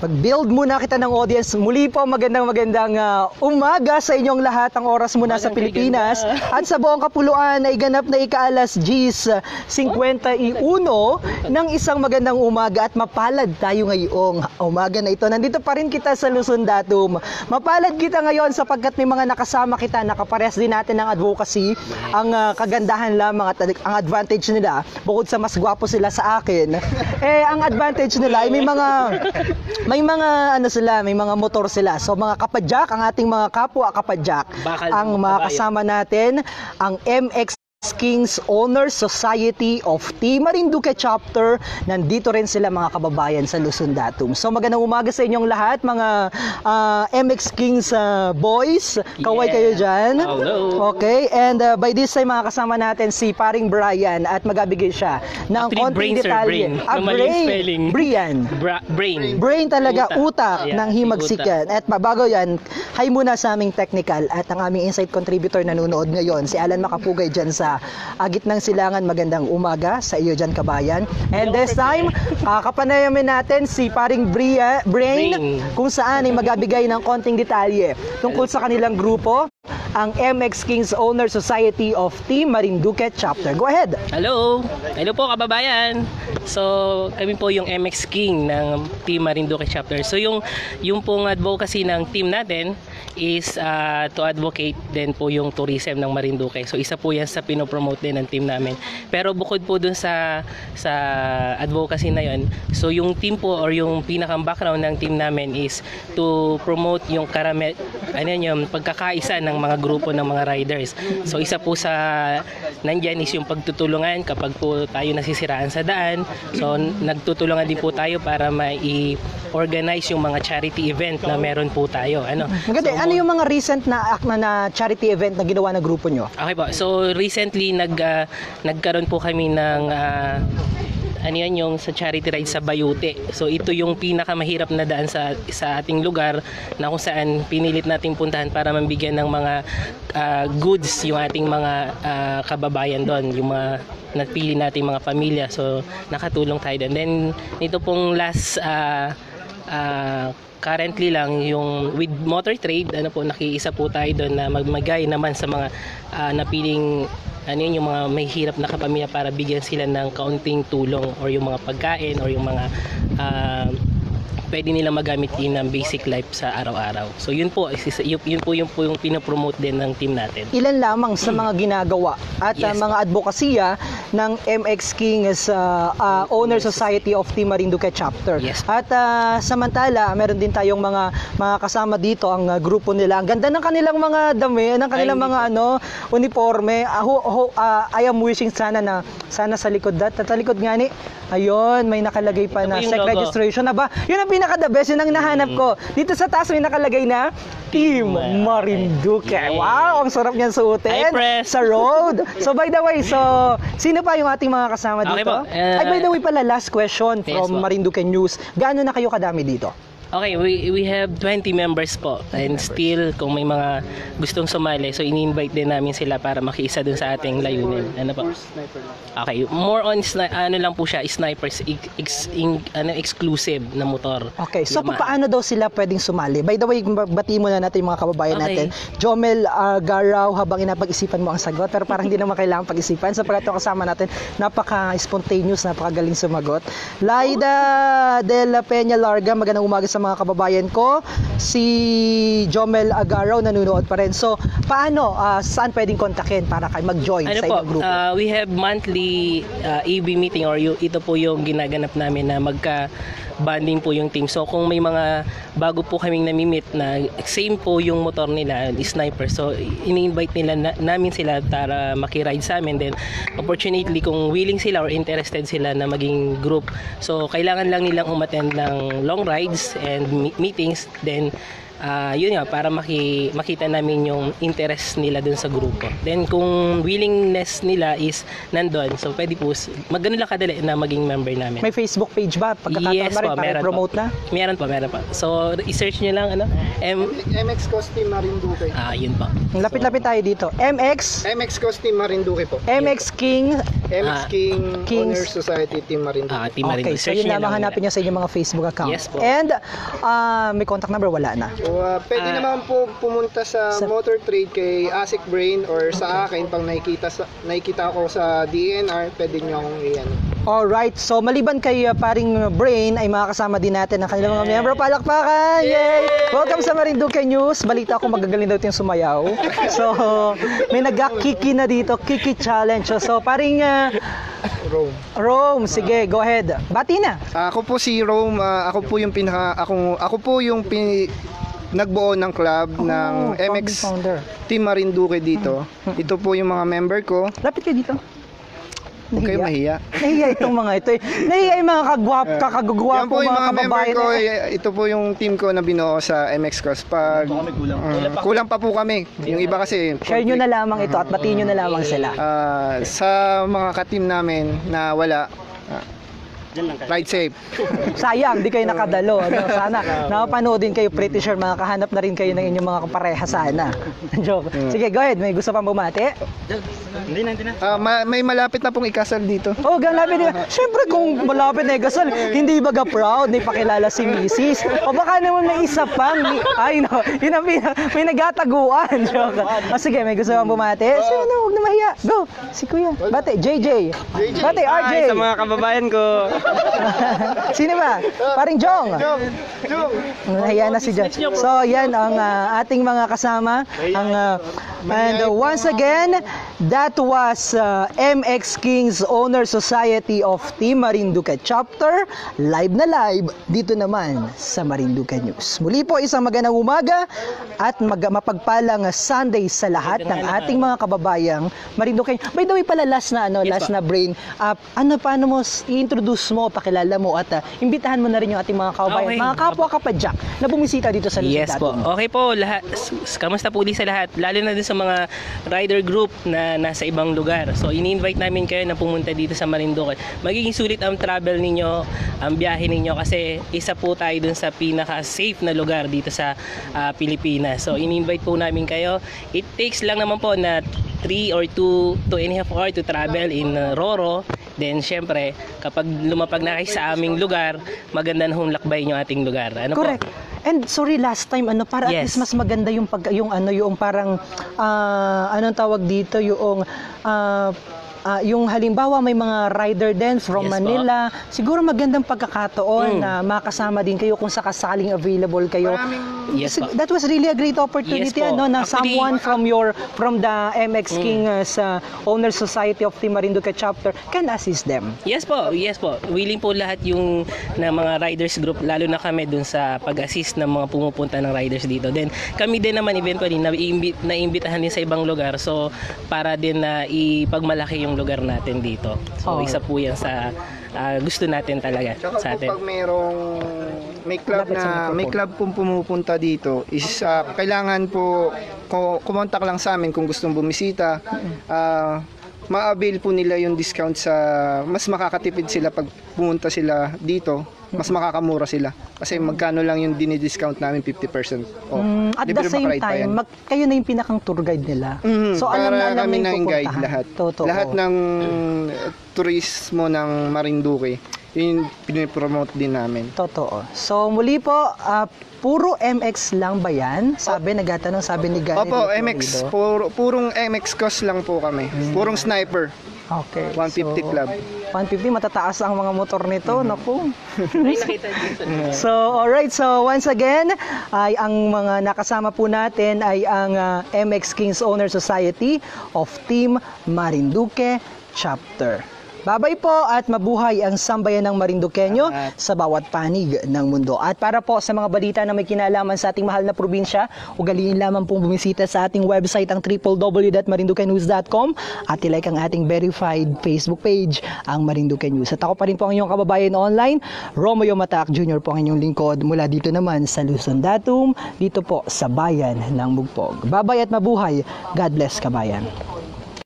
Mag-build muna kita ng audience. Muli po, magandang umaga sa inyong lahat. Ang oras muna sa Pilipinas. At sa buong kapuluan ay ganap na ika-alas 10:51 ng isang magandang umaga at mapalad tayo ngayong umaga na ito. Nandito pa rin kita sa Luzon Datum. Mapalad kita ngayon sapagkat may mga nakasama kita, nakaparehas din natin ng advocacy. Ang kagandahan lamang at ang advantage nila, bukod sa mas gwapo sila sa akin, ang advantage nila ay may mga motor sila. So mga kapadyak, ang ating mga kapwa kapadyak, ang makasama natin, ang MX Kings Honor Society of Team Marinduque Chapter. Nandito rin sila mga kababayan sa Luzon Datum. So magandang umaga sa inyong lahat, mga MX Kings boys. Kaway kayo dyan. Hello. Okay, and by this time makakasama natin si paring Brian at magabigay siya ng konting detalye. Brain talaga, utak ng himagsikan. At bago yan, hi muna sa aming technical at ang aming insight contributor na nanonood ngayon, si Alan Makapugay dyan sa gitnang silangan. Magandang umaga sa iyo dyan, kabayan. And this time, kapanayamin natin si paring Brain, kung saan ay magabigay ng konting detalye tungkol sa kanilang grupo, ang MX Kings Honor Society of Team Marinduque Chapter. Go ahead. Hello po kababayan. So kami po yung MX King ng Team Marinduque Chapter. So yung pong advocacy ng team natin is to advocate din po yung tourism ng Marinduque. So isa po yan sa pinopromote din ng team namin. Pero bukod po dun sa advocacy na yun, so yung team po or yung pinakang background ng team namin is to promote yung pagkakaisa ng mga grupo ng mga riders. So isa po sa nandyan is yung pagtutulungan kapag po tayo nasisiraan sa daan. So nagtutulungan din po tayo para mai-organize yung mga charity event na meron po tayo. Maganda. Ano yung mga recent na charity event na ginawa ng grupo nyo? Okay po. So recently nagkaroon po kami ng yung sa charity ride sa Bayute. So ito yung pinakamahirap na daan sa ating lugar na kung saan pinilit nating puntahan para mabigyan ng mga goods yung ating mga kababayan doon, yung mga napili nating mga pamilya. So nakatulong tayo doon. Then ito pong last currently lang yung with motor trade, nakiisa po tayo doon na magmagay naman sa mga napiling yung mga may hirap na kapamilya para bigyan sila ng kaunting tulong or yung mga pagkain or yung mga pwede nilang magamit din ng basic life sa araw-araw. So yun po yung pinopromote din ng team natin. Ilan lamang sa mga ginagawa at mga advokasya ng MX Kings Honor Society of Team Marinduque Chapter. Yes. At samantala, meron din tayong mga kasama dito, ang grupo nila. Ang ganda ng kanilang mga dami, ng kanilang uniforme. I am wishing sana sa likod sa likod nga ni. Ayun, may nakalagay pa na SEC registration na ba? Yun ang pinaka-the best, yun ang nahanap ko. Dito sa taas may nakalagay na Team Marinduque. Wow, ang sarap niyan suotin sa road. So by the way, sino pa yung ating mga kasama dito? By the way pala, last question from Marinduque News. Gaano na kayo kadami dito? Okay, we have 20 members po, and still kung may mga gustong sumali, so ini-invite din namin sila para makiisa dun sa ating layunin. Okay, more on lang po siya, snipers, exclusive na motor. Okay, so paano daw sila pwedeng sumali? By the way, batiin muna natin yung mga kababayan natin. Jomel Garaw, habang inapag-isipan mo ang sagot, pero parang hindi naman kailangan pag-isipan sapagkat yung kasama natin napaka-spontaneous, napakagaling sumagot. Laida de la Peña Larga, magandang umaga sa mga kababayan ko. Si Jomel Agaraw nanonood pa rin. So, paano? Saan pwedeng kontakin para kayo mag-join sa inyong grupo? We have monthly AB meeting or ito po yung ginaganap namin na banding po yung team. So kung may mga bago po kaming namimit na same po yung motor nila, sniper, so ini-invite nila namin sila para makiride sa amin. Then opportunity kung willing sila or interested sila na maging group, so kailangan lang nilang umattend ng long rides and meetings. Then yun nga, para makita namin yung interest nila dun sa grupo. Then kung willingness nila is nandun, so pwede po magano lang kadali na maging member namin. May Facebook page ba? Yes po, promote na? Meron po. So i-search nyo lang MX Team Marinduque. Yun po. Lapit-lapit tayo dito. MX Team Marinduque po. MX King MX King Kings. Honor Society Team Marinduque. Team Marinduque. Okay, so Search yun niyo lamang lang hanapin nila. nyo sa inyong mga Facebook account. Yes po. And may contact number, wala na. So, pwede naman po pumunta sa Motor Trade kay Asik Brain or sa akin pag nakikita ko sa DNR, pwede nyo akong iyan. Alright, so maliban kay paring Brain ay makakasama din natin ang kanilang mga miyembro. Palakpakan! Yay! Welcome sa Marinduque News. Balita ko magagaling daw yung sumayaw. So, may nagkiki na dito, Kiki Challenge. So, paring Rome, sige, go ahead. Bati na. Ako po si Rome, ako po yung nagbuo ng club ng MX Founder. Team Marinduque dito. Ito po yung mga member ko. Lapit kayo dito. Huwag kayo mahiya. Nahiya itong mga ito. Nahiya yung mga kakagugwapo, Yan po yung mga member kababayan. ko. Ito po yung team ko na binuo sa MX Cross. Pag kulang pa po kami. Yung iba kasi Share nyo na lamang ito at batiin nyo na lamang sila. sa mga ka-team namin na wala, ride safe. Sayang, di kayo nakadalo. Ano? Sana nakapanood din kayo, pretty sure makakahanap na rin kayo ng inyong mga kapareha sana. Joke. Sige, go ahead. May gusto pang bumati? Hindi na. May malapit na pong ikasal dito. Oh, malapit na. Siyempre kung malapit na igasal, hindi baga proud na ipakilala si Mrs. O baka naman may isa pang. Ay no, yun ang may nagataguan. Joke. Sige, may gusto pang bumati? Sige na, huwag na mahiya. Go, si Kuya. Bate, JJ. Bate, RJ. Sa mga kababayan ko. Sino ba? Paring Jong. Nahiya na si John. So, yan ang ating mga kasama. And once again, that was MX Kings Honor Society of Team Marinduque Chapter. Live na live dito naman sa Marinduque News. Muli po, isang magandang umaga at mapagpalang Sunday sa lahat ng ating mga kababayang Marinduque. By the way pala, last na Brain. Paano mo i-introduce mo, pakilala mo at imbitahan mo na rin yung ating mga kababayan, Okay. mga kapwa kapadyak na bumisita dito sa Luzon. Yes po. Okay po, lahat. Kamusta po ulit sa lahat? Lalo na din sa mga rider group na nasa ibang lugar. So, ini-invite namin kayo na pumunta dito sa Marinduque. Magiging sulit ang travel ninyo, ang biyahe ninyo kasi isa po tayo dun sa pinaka-safe na lugar dito sa Pilipinas. So, ini-invite po namin kayo. It takes lang naman po na 3 or 2.5 hours to travel in Roro. Then, syempre, kapag lumapag na kayo sa aming lugar, maganda na hong lakbay yung ating lugar. Ano Correct. po? And sorry, last time para at Yes. least mas maganda yung yung parang anong tawag dito, yung halimbawa may mga rider din from Yes po. Manila, siguro magandang pagkakataon na makasama din kayo kung sakasaling available kayo. Yes po. That was really a great opportunity, Yes po. na Actually, someone from the MX King Owner Society of Team Marinduque Chapter can assist them. Yes po. Willing po lahat yung na mga riders group, lalo na kami dun sa pag-assist ng mga pumupunta ng riders dito. Then kami din naman eventually naimbitahan din sa ibang lugar. So para din na ipagmalaki yung lugar natin dito. So Oh. isa po yan sa gusto natin talaga Tsaka sa po atin. pag may club Lapit sa microphone. may club pong pumupunta dito is kailangan po kumontak lang sa amin kung gustong bumisita. Ma-avail po nila yung discount mas makakatipid sila pag pumunta sila dito, mas makakamura sila. Kasi magkano lang yung dinidiscount namin, 50% off. At the Libre same makaride pa yan. time, kayo na yung pinakang tour guide nila. So alam Para na kami yung na yung guide pupuntahan. lahat. Totoo. Lahat ng turismo ng Marinduque, yun pinipromote din namin. Totoo. So muli po, puro MX lang ba yan? Sabi ni Gary. Opo, Rico MX. Rido. Purong MX cost lang po kami. Purong sniper. Okay. 150 so, club. 150, matataas ang mga motor nito. Naku. Ay, nakita dito. So, alright. So, once again, ay ang mga nakasama po natin ay ang MX Kings Owner Society of Team Marinduque Chapter. Babay po at mabuhay ang sambayan ng Marinduqueño sa bawat panig ng mundo. At para po sa mga balita na may kinalaman sa ating mahal na probinsya, ugaliin lamang pong bumisita sa ating website ang www.marinduquenews.com at ilike ang ating verified Facebook page, ang Marinduque News. At ako pa rin po ang inyong kababayan online, Romeo Mataak Jr. po ang inyong lingkod mula dito naman sa Luzon Datum, dito po sa bayan ng Mugpog. Babay at mabuhay. God bless, kabayan.